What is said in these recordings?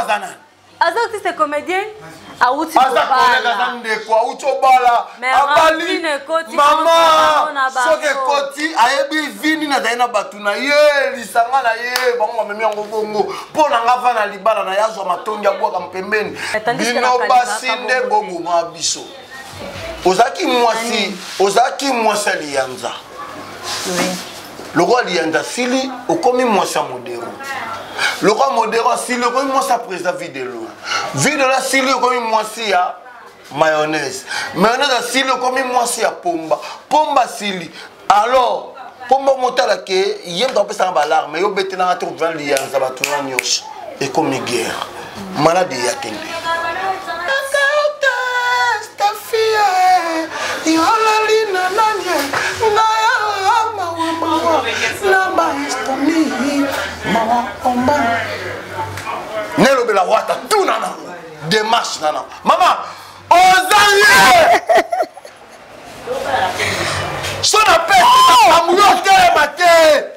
Azanan. Azok c'est comédien. Auti Azak collègue Azande quoi auto bala. Abali. Maman. Soke koti ayebi vini na daina batuna ye lisanga na ye bango memi yango bongo. Pona ngava na libala na yazo matongi abwaka mpembeni. Bino basinde bobo mabiso. Ozaki mwasi lianza. Oui. Le roi lianza sili okomi mwasi modero. Le roi modéro sili okomi mwasi président vidéo. Vidéo la sili okomi mwasi ya mayonnaise. Mayonnaise sili okomi mwasi ya pomba. Pomba sili. Alors pomba motala ke yem to pesa ba larme yo betena ngati ko vendre lianza batuna nyosha. Et comme guerre. Maladie ya kende. Nelo bela wata tout nana démarche nana maman ozaye son appel amoureux de matin.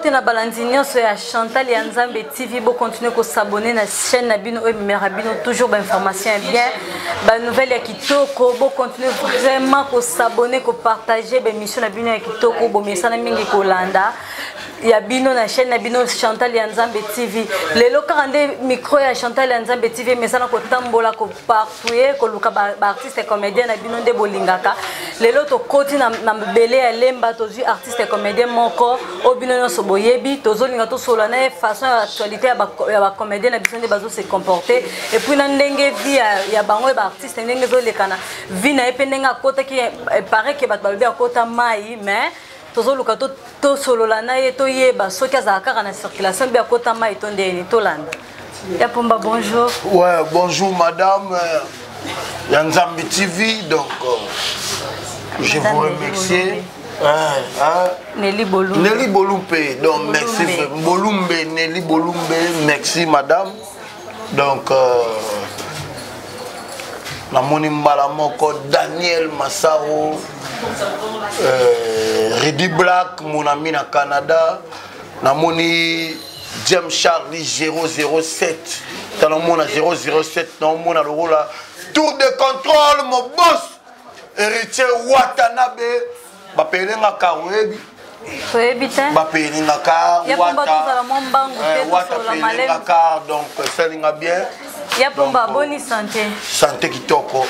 Na balandinyo so ya Chantal ya Nzambe TV bo continuer ko s'abonner na chaîne na bino Merabino toujours ba information bien ba nouvelle ya kitoko bo continuer vraiment ko s'abonner ko partager ba émission na bino ya kitoko bo mesana mingi ko landa ya bino na chaîne na bino Chantal ya Nzambe TV lelo karande micro ya Chantal ya Nzambe TV mesana ko tambola ko partout ko luka ba artiste et comédien na bino nde bolingaka lelo to koti na bele ya lemba to ju artiste et comédien moko o bino no so yebi tozolinga to solo na façon actualité ya ba comédien na biso nde bazo se comporter et puis na ndenge vie ya bango ba artiste ndenge zo lekana vie na ependenga kota ki paraît que ba balbe kota mai mais tozoluka to solo la na ye to yeba soki azaka na circulation bi kota mai to ndeni to landa ya pomba bonjour. Ouais bonjour madame ya Nzambe TV donc je vous remercie. Nelly Bolumbe. Nelly Bolumbe. Donc merci Bolumbe, Nelly Bolumbe, merci madame. Donc la moni mbala moko Daniel Massaro Reddy Black mon ami na Canada. Na moni James Charlie 007. Dans mon 007 dans mon le rôle tour de contrôle mon boss héritier Watanabe. Bapelenga kawebi Koebita bapelenga ka wata pelenga ka donc selinga bien ya pomba bonne santé kitoko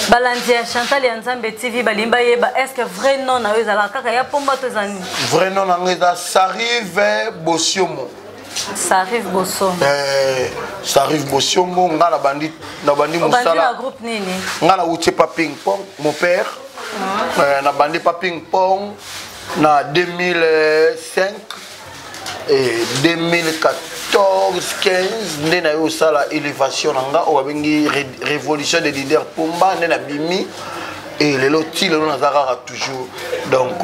balandi ya Chantal ya Nzambe TV balimba yeba est-ce que vrai nom na wezala kaka ya pomba to zani vrai nom na ngeza Sarive Bosiomo Sarive Bosso Sarive Bosiomo ngala bandi musala groupe nini ngala uche pa ping pong mon père na bandi pa ping pong na 2005 et 2014 15 nde na yo sala élévation nga o babengi révolution des leaders Pumba nde na bimi et lelo ti lelo nazaka toujours donc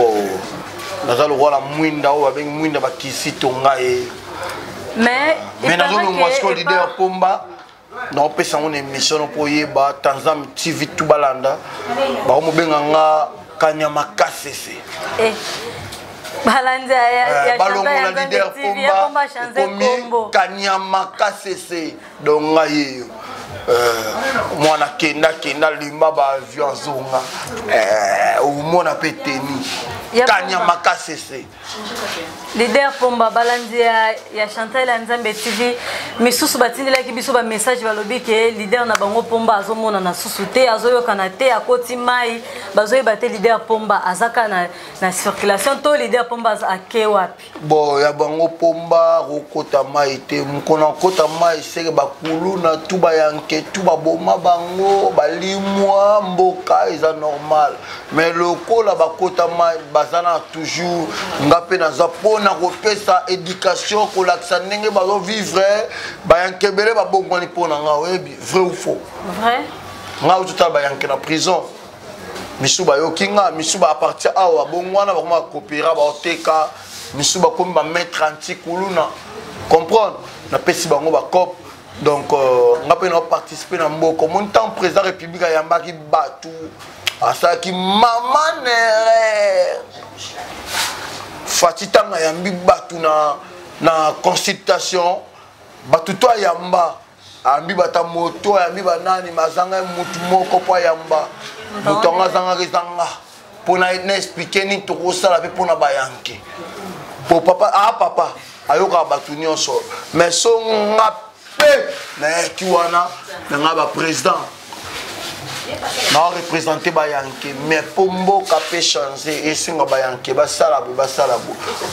nazalo wala mwinda o babengi mwinda bakisi tonga mais nazo mo leader Pumba non pesa une émission pour yeba Tanzam TV tout balanda ba mo benganga Kanyama KCC balanda ya balongo la leader Pumba komi Kanyama KCC donc ngaye mwana kenda limba ba avion zonga o mona peteni Kanyama KCC leader Pumba balandi ya Chantal ya Nzambe TV misusu batindela ki biso ba message balobi ke leader na bango Pumba azomona na susu te azoyokana te akoti mai bazoyeba te leader Pumba azaka na circulation to leader Pumba ake wapi bon ya bango Pumba rokota mai te mkona kota mai seke bakulu na tuba yanke tuba boma bango balimwa mboka eza normal mais lokola bakota mai ba bazana toujours ngape naza pona kopesa éducation kolakisa ndenge bazo vivre bayankebele babongwani pona nga oyebi vrai ou faux vrai nga ututa bayanke na prison misuba yokinga misuba apartir awa bongwana bakoma kopera baoteka misuba komi ba mettre antikuluna comprendre na pesi bango ba cop donc ngape na participer na mboko mon temps président république yambaki batu asaki mama nere fatitanga yambi batu na consultation batu to yamba ambi bata moto ambi banani mazanga mutu moko po yamba mutu ngazanga rizanga pona expliquer ni to ko sala pe pona bayanke po papa ayoka batu nyonso mais so ngape na kiwana na ngaba président na représenter bayanke mais pombo kapé changer et singa bayanke basala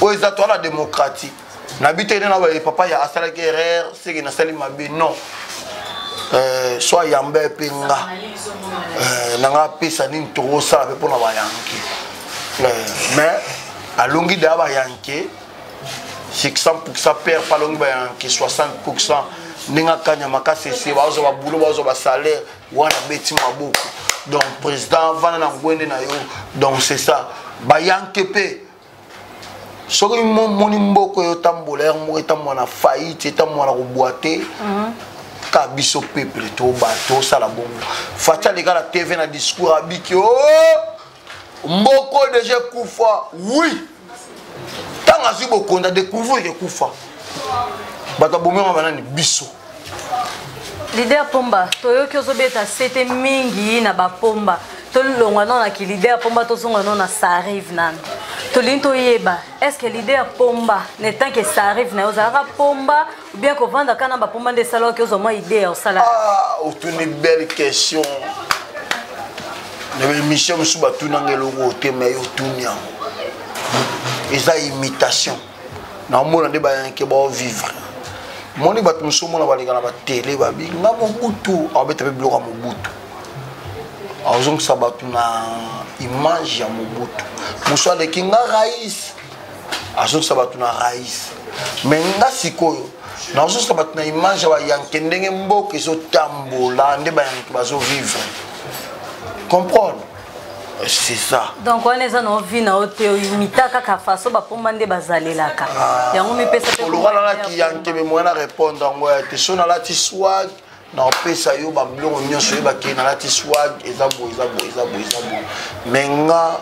o ezato la démocratie n'habite na ba papa ya asala guerre c'est que na sali mabe non soit yambe pinga na nga pesa ni to sala pe pona bayanke mais alongi da bayanke 600% perd pas longi bayanke 60% ninga kanya makasese bazo ba boulot bazo ba salaire wana beti maboko donc président vana na ngwende na yo donc c'est ça bayanke pe soki moni mboko yo tambola mo etamwa na faillite etamwa na koboite ka biso peuple to bato sala bongo fatia les gars la TV na discours abiki oh mboko déjà kufa oui tanga zibo konda découvrir que kufa bata bomema banani biso leader Pomba toyoki ozobeta sete mingi na bapomba tolongwa na ki leader Pomba tozonga na ça arrive nan tolinto yeba est-ce que leader Pomba ne tant que ça arrive na ozara Pomba ou bien ko vanda kana bapomba de salo ki ozoma idée au sala une belle question le mission musu batu nangelo te mais yo tunya eza imitation na mona de bayanke ba vivre moni batu musu mona balika na ba télé babi nga mobutu abeta pe bloka mobutu azong sabatu na image ya mobutu musu ale kinga rais azong sabatu na rais menga sikoyo na azong sabatu na image ya yanke ndenge mboke so tambola nde bayanke bazo vivre comprendre. C'est ça. Donc on est en vie na hotel imita kaka faso ba pomba nde bazalelaka. Yango mi pesa pe. Ologa na ki yanke be moyena répondre ngo te sona la ti swag na pesa yo ba blongo nyonso ba ke na la ti swag ezabo. Menga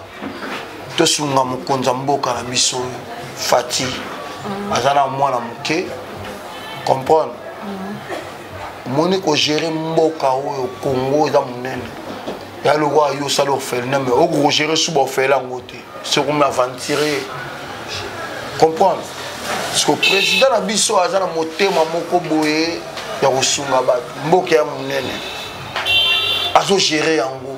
to sunga mukonza mboka na biso Fati. Azana mwana muke. Comprendre. Moni ko gérer mboka oyo Congo eza munene. Ya le roi yo salo fait mais au gros gérer sous bo fait la ngote c'est comme aventurer comprendre parce que président na biso azana motema moko boye ya kosunga bato mboka ya munene azo gérer yango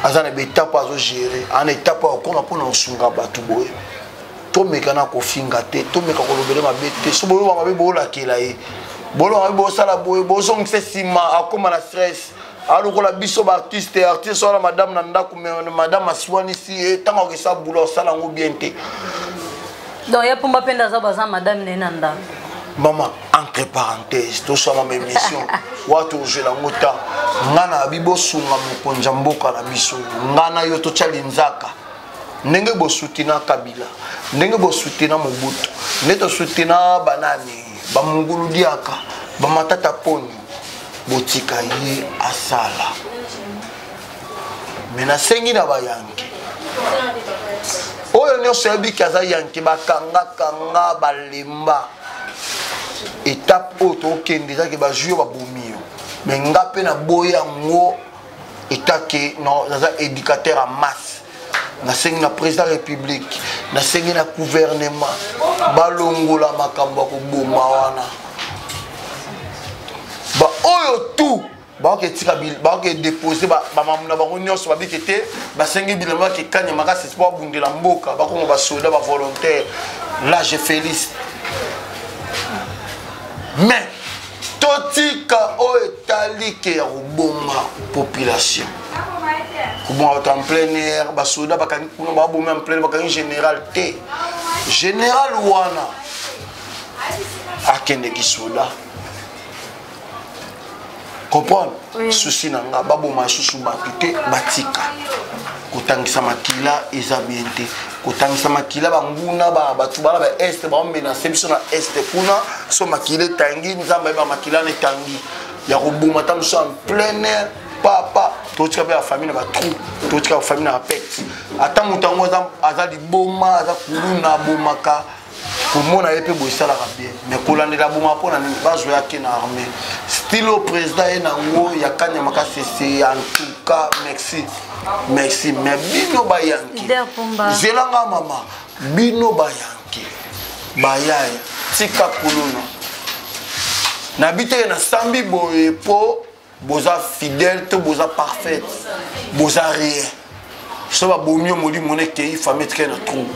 azana betape azo gérer en étape okoma pona kosunga bato boye to mekana ko finga te to meka ko lobele mabete so boyo mabe bo la kela e bolo mabe bo sala boye bo so ngfesima akoma na stress alors la biso ba artiste sur la madame nanda madame aswani si tango ke sa boulot sala ngo bien te donc ya pomba penda za baza madame nanda maman entre parenthèses to so ma émission watu je la ngota ngana bibo sunga mokonja mboka na biso ngana yo to chalinzaka ndenge bo soutina Kabila ndenge bo soutina Mobutu neto soutina banani ba mungulu diaka ba matata poni botika ye asala mena sengi na bayanke oyo nyonso yebi kaza yanke bakanga balemba étape oyo tokende ezaki bazwi yo babomi yo me nga mpe na boye yango etake naza éducateur en masse nasengi na président république nasengi na gouvernement balongola makambo ya koboma wana ba oyo tout ba ke tika bil ba ke déposer ba mamuna ba nyonso ba bikete ba sengi bilamba ke kanya makasi sport bundela mboka ba ko ba soldat ba volontaire là je félicite mais totika o etalike ya koboma population Comment en plein air, bah soda, bah quand on va bomber en plein air, bah quand général T, général Wana, à Kende qui soda. Comprendre? Souci nanga, bah bomber sous batute, batika. Kotangisa makila, ezabiente. Kotangisa makila, bah nguna, bah tout bah est, bah on menace, biso na est kuna, so makila tangi, nzamba bah makila ne tangi. Ya robuma tam so en plein air. Papa, tout ce qui la famille n'a pas trou, tout ce qui la famille n'a pas pète. Attends, mon temps, azali boma, azali kuluna bomaka. Pour moi, on a été bossé la bien. Mais quand on est là, on a pas joué à quelle armée. Style au président, il y a quand même c'est en tout cas, merci, merci. Mais bino bayanki. Zelanga mama, bino bayanki, bayaya, tika kuluna. N'habite na sambi boye po. Boza fidèle, tout boza parfaite, boza rien. Ça va beau mieux modi monek qui famille très na trou.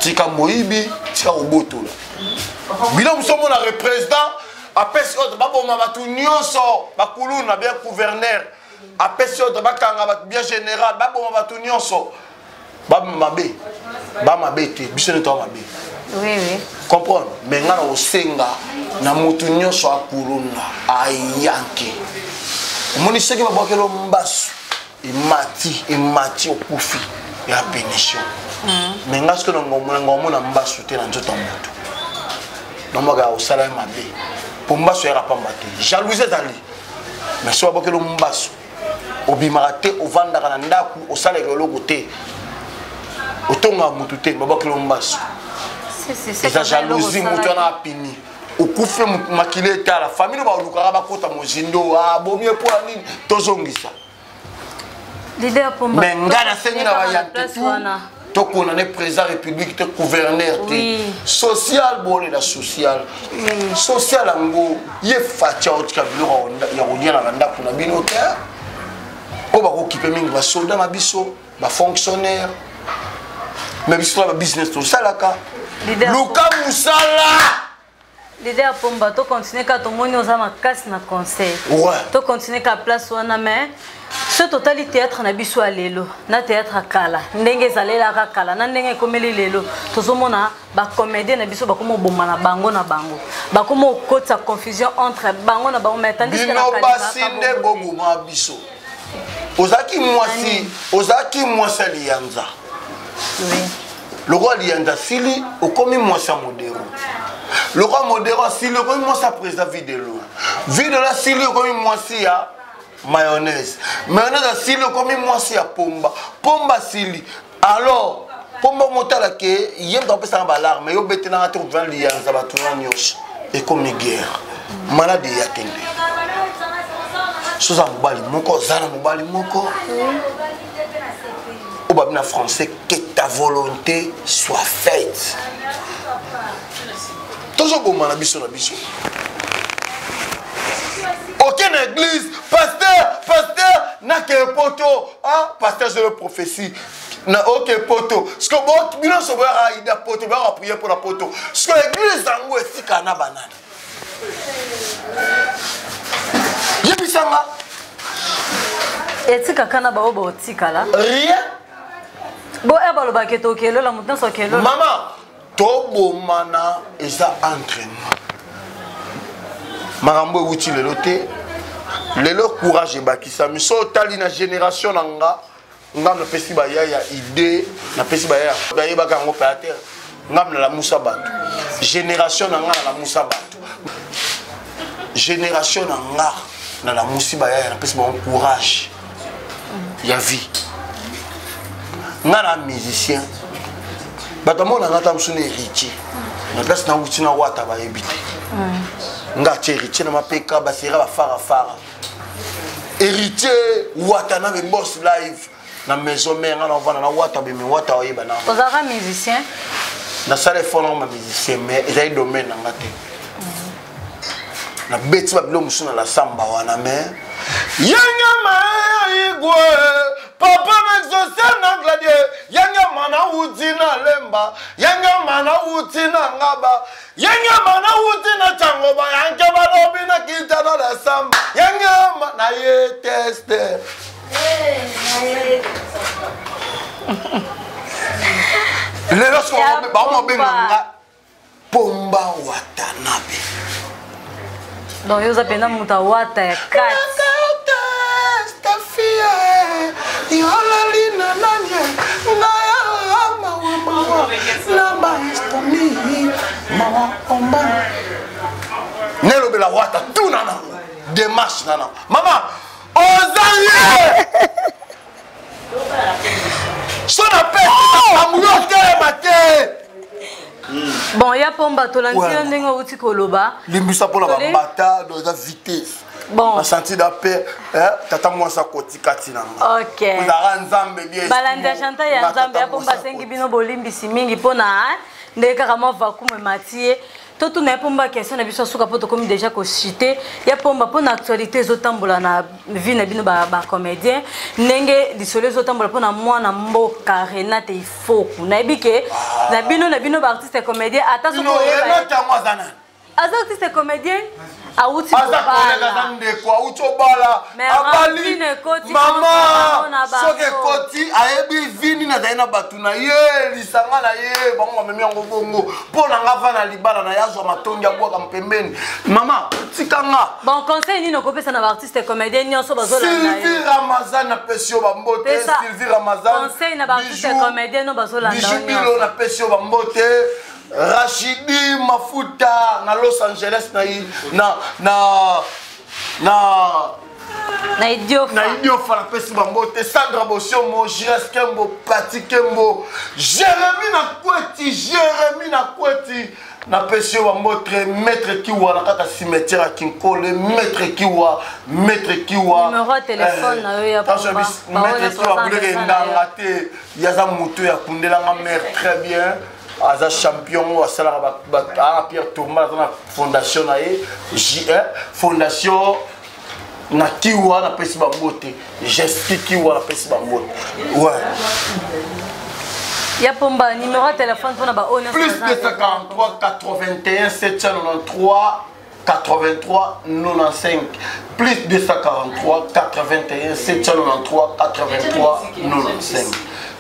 Tika moibi, tika oboto là. Bila musomo na représentant, apesi autre ba bon mama tout nyonso, ba kuluna bien gouverneur, apesi autre ba kanga ba bien général, ba bon mama tout nyonso. Ba mabe te, biso ne to mabe. Oui, oui. Comprendre? Mais ngana osenga na mutu nyonso akuluna ayanke. Moni seki babokelo mbasu imati okufi ya pénition. Mais ngasko ngomona na mbasu te na nzoto mutu. Nomaga osala mabe. Pour mbasu ya rapamba te. Jalousie zali. Mais so babokelo mbasu obimaka te ovandaka na ndaku osala eloko te. Otonga mutu te babokelo mbasu. C'est la jalousie, mutu na pini. Okufe makile ta la famille ba lukara ba kota mozindo ah bomie pour nini tozongisa. Leader Pomba. Mais ngana sengi na bayante to kona ne président république te gouverneur te social bonne la social. Social ngo ye facha otika biloko ya rodia na banda kuna bino te. O ba ko kipe mingi ba soldat na biso, ba fonctionnaire. Mais biso ba business to salaka. Luka Musala. Leader Pomba, tu continues à ton monde aux amas casse na conseil. Ouais. Tu continues à place ou na mais ce total théâtre na biso alelo, na théâtre kala. Ndenge zalela kala, na ndenge komeli lelo. Tozomona ba comédien na biso ba komo bomba na bango na bango. Ba komo kota confusion entre bango na bango mais tandis que na kala. Bino basinde bobuma biso. Ozaki mwasi lianza. Oui. Le roi lianza sili okomi mwasi modéro. Le roi modéro sili okomi mwasi président vidéo. Vidéo la sili okomi mwasi ya mayonnaise. Mayonnaise sili okomi mwasi ya pomba. Pomba sili. Alors, pomba motala ke yem dans pesa ba alarme yo betena ngati ko vendre lianza batuna nyosha. Et comme guerre. Malade ya kende. Soza mobali moko zana mobali moko. Au français, que ta volonté soit faite. Toujours bon, man, abisso. Aucune église, pasteur, n'a que poto. Ah, pasteur, je le prophétie. N'a aucun poto. Ce que bon, nous sommes à Ida poto, on va prier pour la poto. Ce que l'église en est si kana banane. Yebisanga. Et tu kana ba obo tikala. Rien. Bon, la maman, tobo mana eza entraînement. Marambo outi le loté. Le courage et bakisa. Mais so tali na génération nanga, ngam na pesi ba ya idée, na pesi ba ya ba yebaka ngo opérateur. Ngam na la musa bato. Génération nanga na la musa bato. Génération nanga na la musi ba ya na pesi ba courage. Ya vie. Nana musicien bato mona ngata msune héritier na place na utina wata ba ebité ngati héritier na mapeka basera ba fara héritier wata na boss live na maison mère na vana na wata be me wata oyeba na ozaka musicien na sale fona ma musicien mais ezai domaine na ngate na beti ba bilo musuna la samba wana mais yanga ma igwe papa m'exaucer na gladier yanga mana utina lemba yanga mana utina ngaba yanga mana utina changoba yanga balobi na kita na la samba yanga mana ye tester lelo so ba mo benga Pomba Watanabe. Donc yo za pena muta wata ya kat. Nelo bela wata tout nana. Démarche nana. Maman, ozaye. Son appel amouyote maté. Bon, il y a Pomba Tolantina ndenge uti koloba. Limbisa pour la bata dans la vitesse. Bon, on senti d'appel tata moi ça koti katina. OK. Vous avez nzambe bien. Balanda chanta ya nzambe ya Pomba sengi bino bolimbisi mingi pona ndeka kama vakume matie. Tout na Pomba question na biso suka poto comme déjà ko cité ya Pomba pona actualité zotambola na vie na bino ba comédien ndenge disole zotambola pona mwana mboka Renate Ifoku na ebike na bino ba artiste comédien ata so ko Renate mwazana artiste comédien auti bala abali mama soke koti ayebi vini na daina batuna ye lisanga na ye bango memi yango bongo pona ngava na libala na yazwa matongi abwaka mpembeni mama tikanga bon conseil nino kopesa na artiste comédien nyonso bazola na Sylvie Ramazan na pesio bambote Sylvie Ramazan conseil na artiste comédien no bazola na Bijou na pesio bambote Rachidi Mafuta na Los Angeles na idiofa na pesi bambote Sandra Boshomo Jiras Kembo Pati Kembo Jérémy na kweti na pesi bambote maître Kiwa na kata cimetière à Kinkole maître Kiwa numéro téléphone na yo ya Pomba maître Kiwa bouleke ndanga te yaza muto ya kundela nga mère très bien Aza champion à Salah Pierre Thomas dans la fondation J1 fondation na Kiwa na pesi bambote gesti Kiwa na pesi bambote ouais ya Pomba numéro de téléphone pour na ba honneur plus 243 81 793 83 95 plus 243 81 793 83 95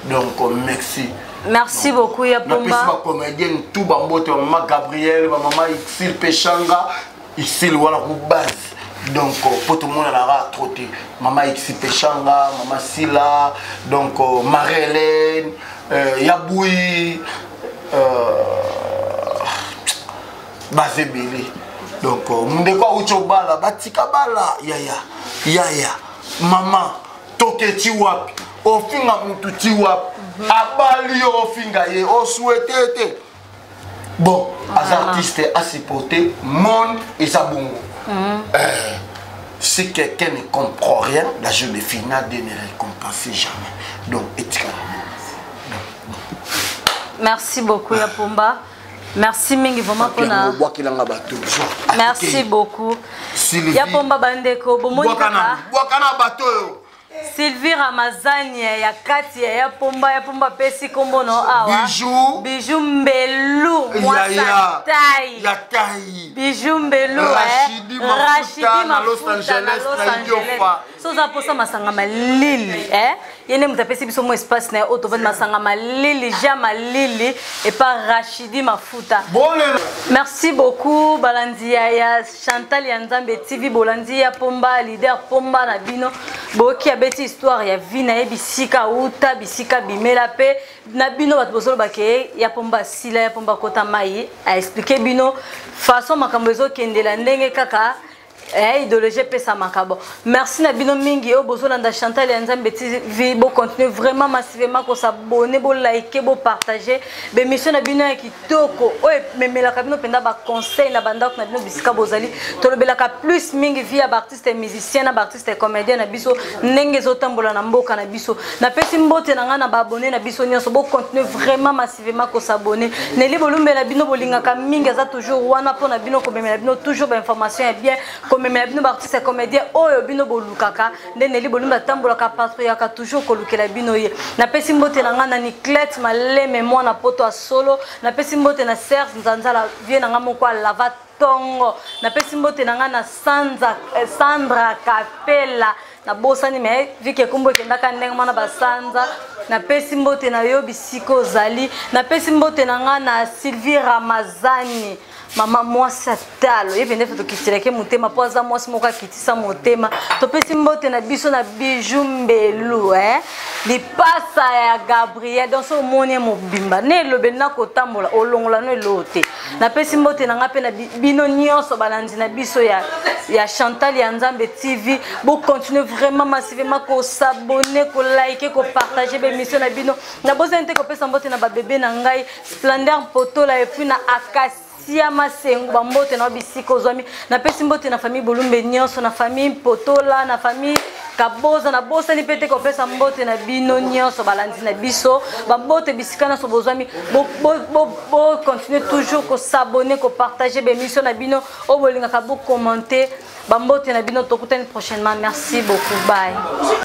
donc merci. Merci beaucoup ya Pomba. Na comédienne tout bambote maman Gabriel, maman Ixil Pechanga, Ixil wala ku base. Donc pour tout le monde la trotter. Maman Ixil Pechanga, maman Sila, donc Marie-Hélène, Yaboui Bazebele. Donc ndeko ucho bala batika bala yaya. Maman toketi wapi? Ofinga mutu ti wapi? Abali ofinga ye o souhaité bon as artistes à supporter monde et ça bongo si quelqu'un ne comprend rien la journée finale ne récompense jamais donc éthique. Merci beaucoup ya Pomba. Merci mingi vraiment pour na merci beaucoup ya Pomba bandeko bomoni bwakana bato Sylvie Ramazan ya kati ya Pomba pesi kombono awa Bijou Mbelu mwasa tai Bijou Mbelu Rachidi Mafuta na Los Angeles na idiofa soza posa masanga malili yene mutapesi biso mo espace na auto vend masanga malili jama lili et pas Rachidi Mafuta. Merci beaucoup Balandia ya Chantal ya Nzambe TV Bolandia Pomba leader Pomba na bino boki abeti histoire ya vina e bisika uta bisika bimela pe na bino bat bozolo bake ya Pomba sila ya Pomba kota mai a expliquer bino façon makambo ezo kendela ndenge kaka idéologie pesa makabo. Merci na bino mingi o bozolanda Chantal ya Nzambe TV bo continuer vraiment massivement ko s'abonner bo liker bo partager be mission na bino ya kitoko o memela ka bino penda ba conseil na bandako na bino bisika bozali tolobela ka plus mingi via ba artiste musicien na ba artiste comédien na biso ndenge zotambola na mboka na biso na pesi mbote na nga na ba abonner na biso nyonso bo continuer vraiment massivement ko s'abonner neli bolumbe na bino bolinga ka mingi za toujours wana pona bino ko memela bino toujours ba information ya bien comme mais bino artiste comédien oyo bino bolukaka ndene bolumba tambola ka patriaka toujours kolukela bino ye na pesi mbote na ngana ni Clet maleme mwana poto a solo na pesi mbote na Serge Nzanzala vie na ngamo kwa lava Tongo na pesi mbote nanga na Sandra Capella na bosani me vike kumbo kendaka ndenge mana basanza na pesi mbote na yo bisiko zali na pesi mbote nanga na Sylvie Ramazani mama mwasi atalo yebende feto kitireke mutema poza mwasi moka kitisa mutema to pesi mbote na biso na Bijou Mbelu lipasa ya Gabriel dans ce monde mobimba ne lobena kotambola olongola no elote na pesi mbote nanga pe na bino nyonso balandi na biso ya Chantal ya Nzambe TV bo continuer vraiment massivement ko s'abonner ko liker ko partager be mission na bino na bozente ko pesa mbote na ba bébé na ngai Splendeur Potola et puis na Akasia Masengo ba mbote na bisiko zwami na pesi mbote na famille Bolumbe nyonso na famille Potola na famille Kaboza na bosa ni pete ko pesa mbote na bino nyonso balandi na biso ba mbote bisikana so bozwami bo continuer toujours ko s'abonner ko partager be mission na bino o bolinga ka bo commenter ba mbote na bino tokutani prochainement merci beaucoup bye